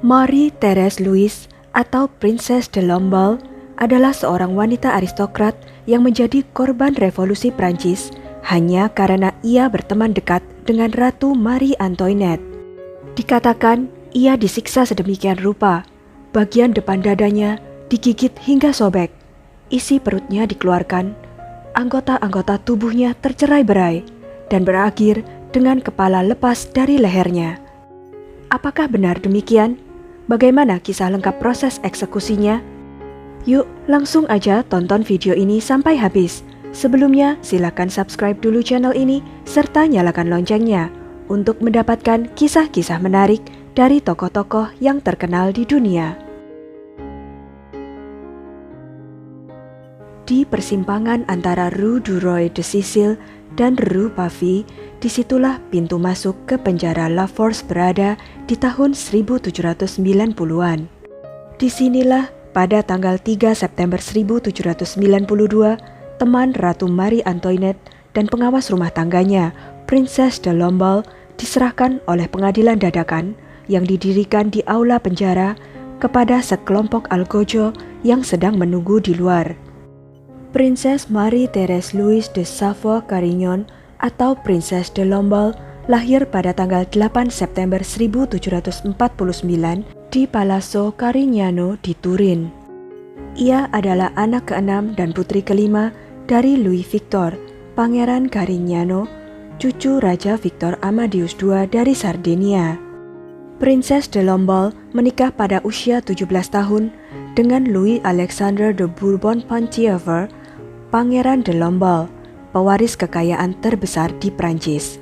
Marie-Thérèse Louise atau Princess de Lamballe adalah seorang wanita aristokrat yang menjadi korban revolusi Prancis hanya karena ia berteman dekat dengan Ratu Marie Antoinette. Dikatakan ia disiksa sedemikian rupa, bagian depan dadanya digigit hingga sobek, isi perutnya dikeluarkan, anggota-anggota tubuhnya tercerai-berai, dan berakhir dengan kepala lepas dari lehernya. Apakah benar demikian? Bagaimana kisah lengkap proses eksekusinya? Yuk, langsung aja tonton video ini sampai habis. Sebelumnya, silakan subscribe dulu channel ini serta nyalakan loncengnya untuk mendapatkan kisah-kisah menarik dari tokoh-tokoh yang terkenal di dunia. Di persimpangan antara Rue du Roi de Sicile dan Rue Pavie, disitulah pintu masuk ke penjara La Force berada di tahun 1790-an. Disinilah pada tanggal 3 September 1792, teman Ratu Marie Antoinette dan pengawas rumah tangganya, Princess de Lamballe, diserahkan oleh pengadilan dadakan yang didirikan di aula penjara kepada sekelompok algojo yang sedang menunggu di luar. Princess Marie-Thérèse Louise de Savoie-Carignan atau Princess de Lamballe lahir pada tanggal 8 September 1749 di Palazzo Carignano di Turin. Ia adalah anak keenam dan putri kelima dari Louis Victor, Pangeran Carignano, cucu Raja Victor Amadeus II dari Sardinia. Princess de Lamballe menikah pada usia 17 tahun dengan Louis Alexandre de Bourbon-Penthièvre, Pangeran de Lamballe, pewaris kekayaan terbesar di Prancis.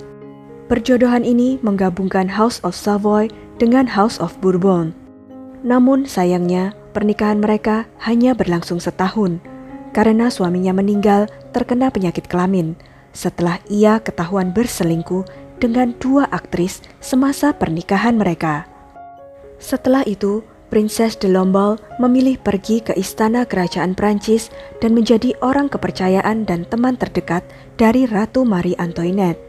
Perjodohan ini menggabungkan House of Savoy dengan House of Bourbon. Namun sayangnya, pernikahan mereka hanya berlangsung setahun karena suaminya meninggal terkena penyakit kelamin setelah ia ketahuan berselingkuh dengan dua aktris semasa pernikahan mereka. Setelah itu, Princess de Lamballe memilih pergi ke istana kerajaan Prancis dan menjadi orang kepercayaan dan teman terdekat dari Ratu Marie Antoinette.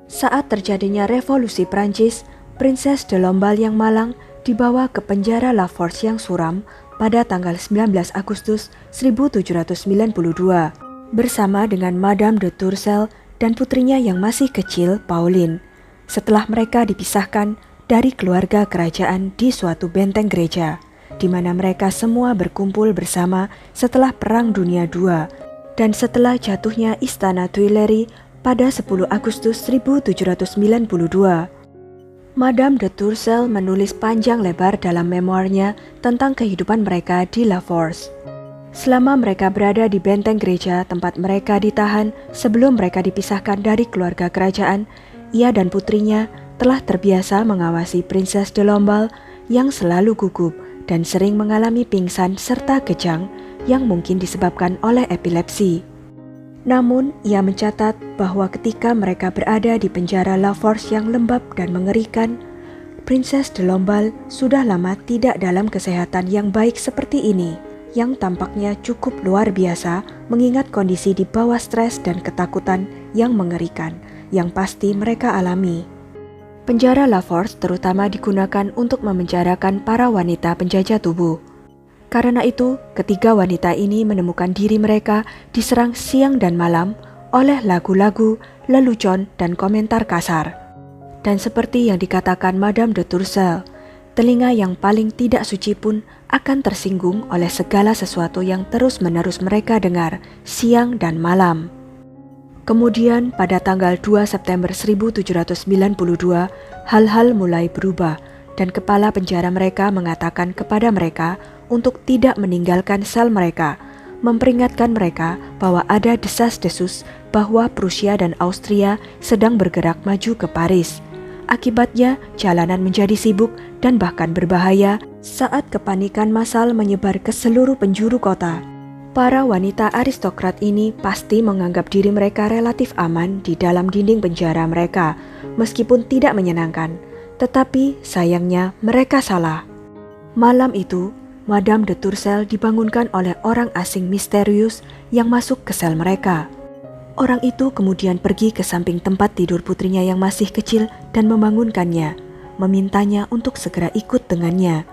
Saat terjadinya revolusi Prancis, Princess de Lamballe yang malang dibawa ke penjara La Force yang suram pada tanggal 19 Agustus 1792 bersama dengan Madame de Tourzel dan putrinya yang masih kecil, Pauline, setelah mereka dipisahkan dari keluarga kerajaan di suatu benteng gereja, di mana mereka semua berkumpul bersama setelah Perang Dunia II dan setelah jatuhnya Istana Tuileries pada 10 Agustus 1792. Madame de Tourzel menulis panjang lebar dalam memoarnya tentang kehidupan mereka di La Force. Selama mereka berada di benteng gereja tempat mereka ditahan sebelum mereka dipisahkan dari keluarga kerajaan, ia dan putrinya telah terbiasa mengawasi Princess de Lamballe yang selalu gugup dan sering mengalami pingsan serta kejang yang mungkin disebabkan oleh epilepsi. Namun, ia mencatat bahwa ketika mereka berada di penjara La Force yang lembab dan mengerikan, Princess de Lamballe sudah lama tidak dalam kesehatan yang baik seperti ini, yang tampaknya cukup luar biasa mengingat kondisi di bawah stres dan ketakutan yang mengerikan yang pasti mereka alami. Penjara La Force terutama digunakan untuk memenjarakan para wanita penjajah tubuh. Karena itu, ketiga wanita ini menemukan diri mereka diserang siang dan malam oleh lagu-lagu, lelucon, dan komentar kasar. Dan seperti yang dikatakan Madame de Tourzel, telinga yang paling tidak suci pun akan tersinggung oleh segala sesuatu yang terus-menerus mereka dengar siang dan malam. Kemudian pada tanggal 2 September 1792, hal-hal mulai berubah dan kepala penjara mereka mengatakan kepada mereka untuk tidak meninggalkan sel mereka, memperingatkan mereka bahwa ada desas-desus bahwa Prusia dan Austria sedang bergerak maju ke Paris. Akibatnya, jalanan menjadi sibuk dan bahkan berbahaya saat kepanikan massal menyebar ke seluruh penjuru kota. Para wanita aristokrat ini pasti menganggap diri mereka relatif aman di dalam dinding penjara mereka, meskipun tidak menyenangkan. Tetapi sayangnya mereka salah. Malam itu, Madame de Tourzel dibangunkan oleh orang asing misterius yang masuk ke sel mereka. Orang itu kemudian pergi ke samping tempat tidur putrinya yang masih kecil dan membangunkannya, memintanya untuk segera ikut dengannya.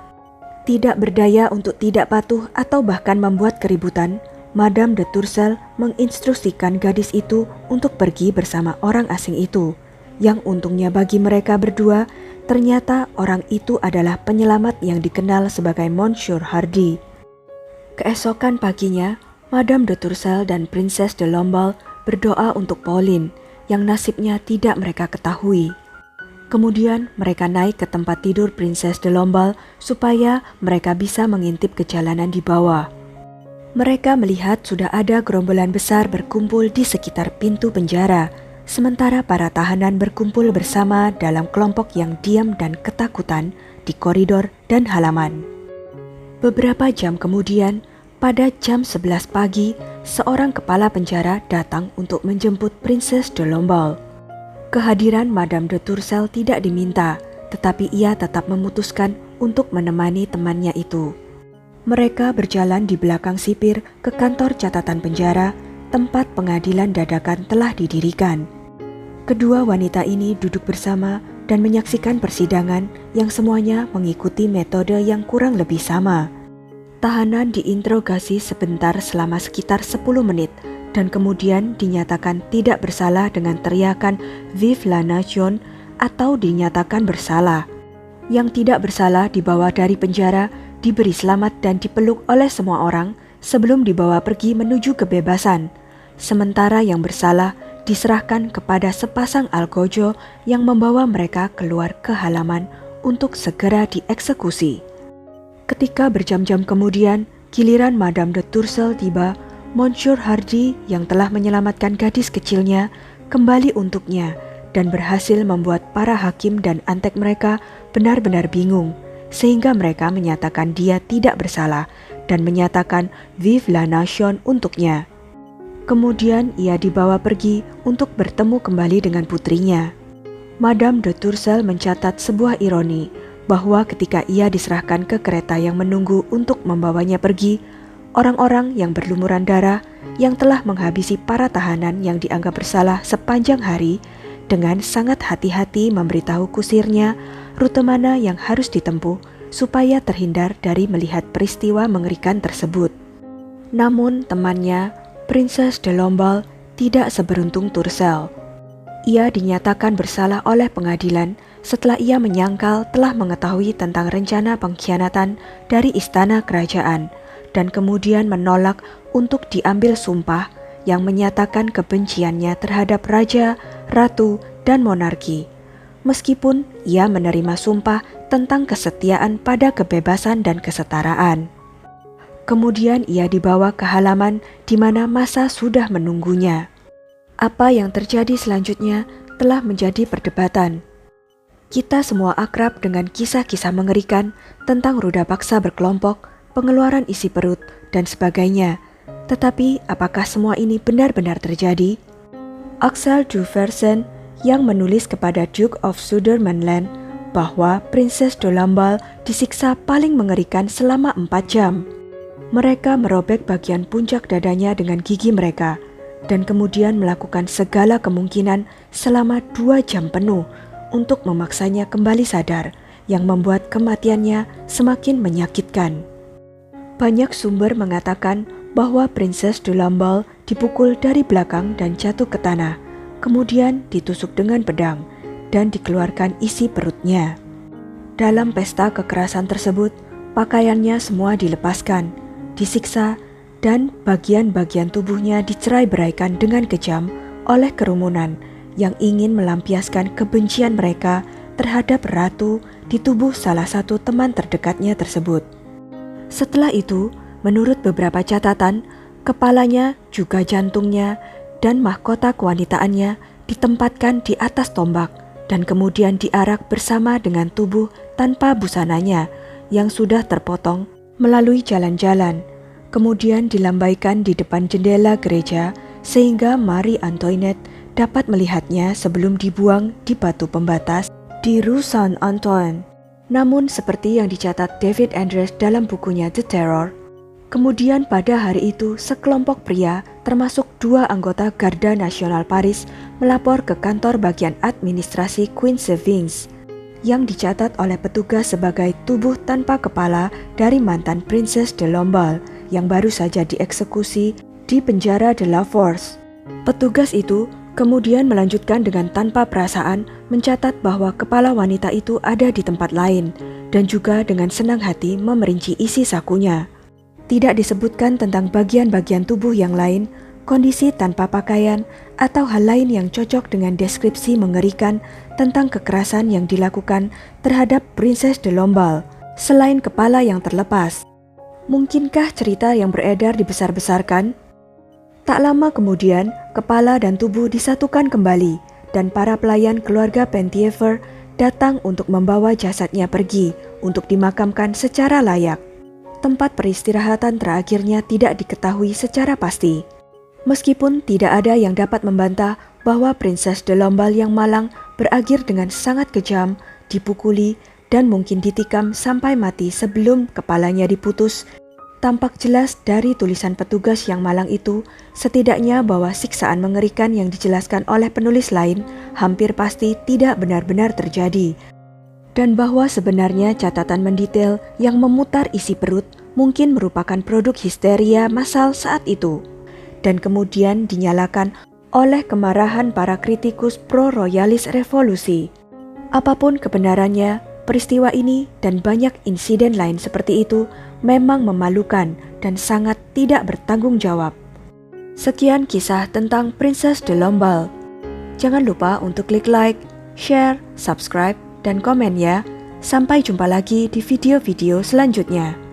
Tidak berdaya untuk tidak patuh atau bahkan membuat keributan, Madame de Tourcelle menginstruksikan gadis itu untuk pergi bersama orang asing itu. Yang untungnya bagi mereka berdua, ternyata orang itu adalah penyelamat yang dikenal sebagai Monsieur Hardy. Keesokan paginya, Madame de Tourcelle dan Princess de Lamballe berdoa untuk Pauline, yang nasibnya tidak mereka ketahui. Kemudian mereka naik ke tempat tidur Princess de Lamballe supaya mereka bisa mengintip ke jalanan di bawah. Mereka melihat sudah ada gerombolan besar berkumpul di sekitar pintu penjara, sementara para tahanan berkumpul bersama dalam kelompok yang diam dan ketakutan di koridor dan halaman. Beberapa jam kemudian, pada jam 11 pagi, seorang kepala penjara datang untuk menjemput Princess de Lamballe. Kehadiran Madame de Tourcelle tidak diminta, tetapi ia tetap memutuskan untuk menemani temannya itu. Mereka berjalan di belakang sipir ke kantor catatan penjara, tempat pengadilan dadakan telah didirikan. Kedua wanita ini duduk bersama dan menyaksikan persidangan yang semuanya mengikuti metode yang kurang lebih sama. Tahanan diinterogasi sebentar selama sekitar 10 menit dan kemudian dinyatakan tidak bersalah dengan teriakan Vive la Nation atau dinyatakan bersalah. Yang tidak bersalah dibawa dari penjara, diberi selamat dan dipeluk oleh semua orang sebelum dibawa pergi menuju kebebasan. Sementara yang bersalah diserahkan kepada sepasang algojo yang membawa mereka keluar ke halaman untuk segera dieksekusi. Ketika berjam-jam kemudian, giliran Madame de Tourcelle tiba, Monsieur Hardy yang telah menyelamatkan gadis kecilnya kembali untuknya dan berhasil membuat para hakim dan antek mereka benar-benar bingung, sehingga mereka menyatakan dia tidak bersalah dan menyatakan Vive la Nation untuknya. Kemudian ia dibawa pergi untuk bertemu kembali dengan putrinya. Madame de Tourcelle mencatat sebuah ironi bahwa ketika ia diserahkan ke kereta yang menunggu untuk membawanya pergi, orang-orang yang berlumuran darah yang telah menghabisi para tahanan yang dianggap bersalah sepanjang hari dengan sangat hati-hati memberitahu kusirnya rute mana yang harus ditempuh supaya terhindar dari melihat peristiwa mengerikan tersebut. Namun temannya, Princess de Lamballe, tidak seberuntung Tourcelle. Ia dinyatakan bersalah oleh pengadilan setelah ia menyangkal telah mengetahui tentang rencana pengkhianatan dari istana kerajaan dan kemudian menolak untuk diambil sumpah yang menyatakan kebenciannya terhadap raja, ratu, dan monarki. Meskipun ia menerima sumpah tentang kesetiaan pada kebebasan dan kesetaraan. Kemudian ia dibawa ke halaman di mana masa sudah menunggunya. Apa yang terjadi selanjutnya telah menjadi perdebatan. Kita semua akrab dengan kisah-kisah mengerikan tentang ruda paksa berkelompok, pengeluaran isi perut, dan sebagainya. Tetapi apakah semua ini benar-benar terjadi? Axel de Fersen yang menulis kepada Duke of Södermanland bahwa Princess de Lamballe disiksa paling mengerikan selama 4 jam. Mereka merobek bagian puncak dadanya dengan gigi mereka dan kemudian melakukan segala kemungkinan selama 2 jam penuh untuk memaksanya kembali sadar, yang membuat kematiannya semakin menyakitkan. Banyak sumber mengatakan bahwa Princess de Lamballe dipukul dari belakang dan jatuh ke tanah, kemudian ditusuk dengan pedang dan dikeluarkan isi perutnya. Dalam pesta kekerasan tersebut, pakaiannya semua dilepaskan, disiksa, dan bagian-bagian tubuhnya dicerai-beraikan dengan kejam oleh kerumunan yang ingin melampiaskan kebencian mereka terhadap ratu di tubuh salah satu teman terdekatnya tersebut. Setelah itu, menurut beberapa catatan, kepalanya, juga jantungnya, dan mahkota kewanitaannya ditempatkan di atas tombak dan kemudian diarak bersama dengan tubuh tanpa busananya yang sudah terpotong melalui jalan-jalan, kemudian dilambaikan di depan jendela gereja sehingga Marie Antoinette dapat melihatnya sebelum dibuang di batu pembatas di Rue Saint-Antoine. Namun seperti yang dicatat David Andres dalam bukunya The Terror, kemudian pada hari itu sekelompok pria termasuk 2 anggota Garda Nasional Paris melapor ke kantor bagian administrasi Queen Savings. yang dicatat oleh petugas sebagai tubuh tanpa kepala dari mantan Princess de Lamballe yang baru saja dieksekusi di penjara de la Force. Petugas itu kemudian melanjutkan dengan tanpa perasaan mencatat bahwa kepala wanita itu ada di tempat lain dan juga dengan senang hati memerinci isi sakunya. Tidak disebutkan tentang bagian-bagian tubuh yang lain, kondisi tanpa pakaian, atau hal lain yang cocok dengan deskripsi mengerikan tentang kekerasan yang dilakukan terhadap Princess de Lamballe, selain kepala yang terlepas. Mungkinkah cerita yang beredar dibesar-besarkan? Tak lama kemudian, kepala dan tubuh disatukan kembali, dan para pelayan keluarga Penthièvre datang untuk membawa jasadnya pergi untuk dimakamkan secara layak. Tempat peristirahatan terakhirnya tidak diketahui secara pasti. Meskipun tidak ada yang dapat membantah bahwa Princess de Lamballe yang malang berakhir dengan sangat kejam, dipukuli, dan mungkin ditikam sampai mati sebelum kepalanya diputus, tampak jelas dari tulisan petugas yang malang itu, setidaknya bahwa siksaan mengerikan yang dijelaskan oleh penulis lain hampir pasti tidak benar-benar terjadi, dan bahwa sebenarnya catatan mendetail yang memutar isi perut mungkin merupakan produk histeria massal saat itu, dan kemudian dinyalakan oleh kemarahan para kritikus pro-royalis revolusi. Apapun kebenarannya, peristiwa ini dan banyak insiden lain seperti itu memang memalukan dan sangat tidak bertanggung jawab. Sekian kisah tentang Princess de Lamballe. Jangan lupa untuk klik like, share, subscribe, dan komen ya. Sampai jumpa lagi di video-video selanjutnya.